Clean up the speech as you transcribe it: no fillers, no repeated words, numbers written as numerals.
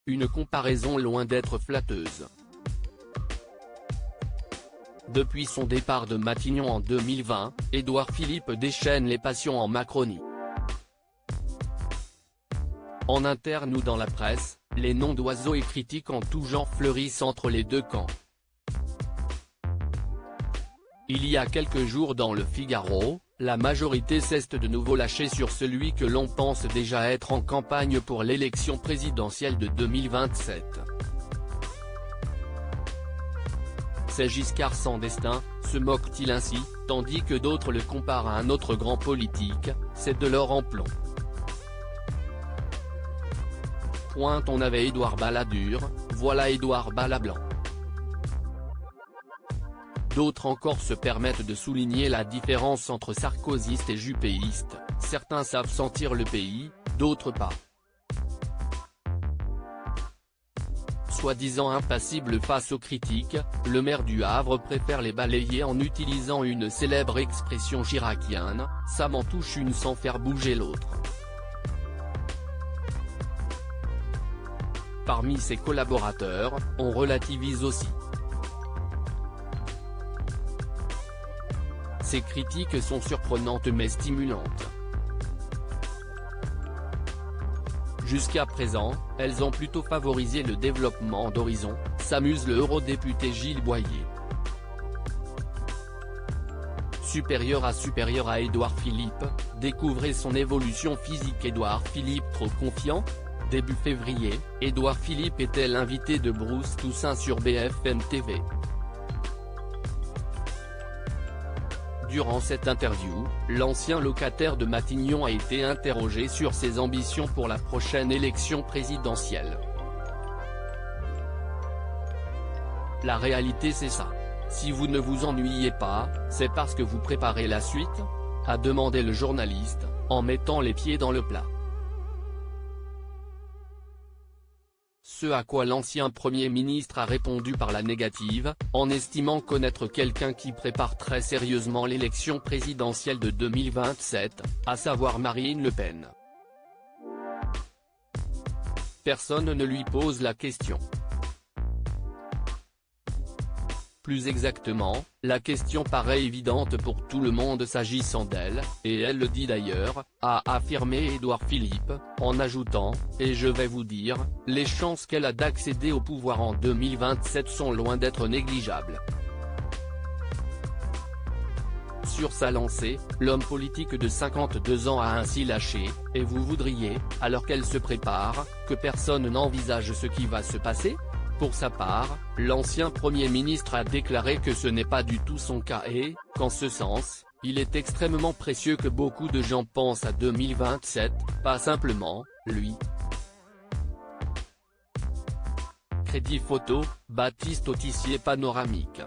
une comparaison loin d'être flatteuse. Depuis son départ de Matignon en 2020, Édouard Philippe déchaîne les passions en Macronie. En interne ou dans la presse, les noms d'oiseaux et critiques en tout genre fleurissent entre les deux camps. Il y a quelques jours dans le Figaro, la majorité s'est de nouveau lâchée sur celui que l'on pense déjà être en campagne pour l'élection présidentielle de 2027. C'est Giscard sans destin, se moque-t-il ainsi, tandis que d'autres le comparent à un autre grand politique, c'est Delors en plomb. Pointe on avait Édouard Balladur, voilà Édouard Ballablanc. D'autres encore se permettent de souligner la différence entre sarkozystes et juppéistes, certains savent sentir le pays, d'autres pas. Soi-disant impassible face aux critiques, le maire du Havre préfère les balayer en utilisant une célèbre expression chiracienne, ça m'en touche une sans faire bouger l'autre. Parmi ses collaborateurs, on relativise aussi. Ces critiques sont surprenantes mais stimulantes. Jusqu'à présent, elles ont plutôt favorisé le développement d'Horizon, s'amuse le eurodéputé Gilles Boyer. Supérieur à Édouard Philippe, découvrez son évolution physique. Édouard Philippe trop confiant ? Début février, Édouard Philippe était l'invité de Bruce Toussaint sur BFM TV. Durant cette interview, l'ancien locataire de Matignon a été interrogé sur ses ambitions pour la prochaine élection présidentielle. La réalité c'est ça. Si vous ne vous ennuyez pas, c'est parce que vous préparez la suite ? A demandé le journaliste, en mettant les pieds dans le plat. Ce à quoi l'ancien Premier ministre a répondu par la négative, en estimant connaître quelqu'un qui prépare très sérieusement l'élection présidentielle de 2027, à savoir Marine Le Pen. Personne ne lui pose la question. Plus exactement, la question paraît évidente pour tout le monde s'agissant d'elle, et elle le dit d'ailleurs, a affirmé Édouard Philippe, en ajoutant, et je vais vous dire, les chances qu'elle a d'accéder au pouvoir en 2027 sont loin d'être négligeables. Sur sa lancée, l'homme politique de 52 ans a ainsi lâché, et vous voudriez, alors qu'elle se prépare, que personne n'envisage ce qui va se passer ? Pour sa part, l'ancien Premier ministre a déclaré que ce n'est pas du tout son cas et, qu'en ce sens, il est extrêmement précieux que beaucoup de gens pensent à 2027, pas simplement, lui. Crédit photo, Baptiste Autissier panoramique.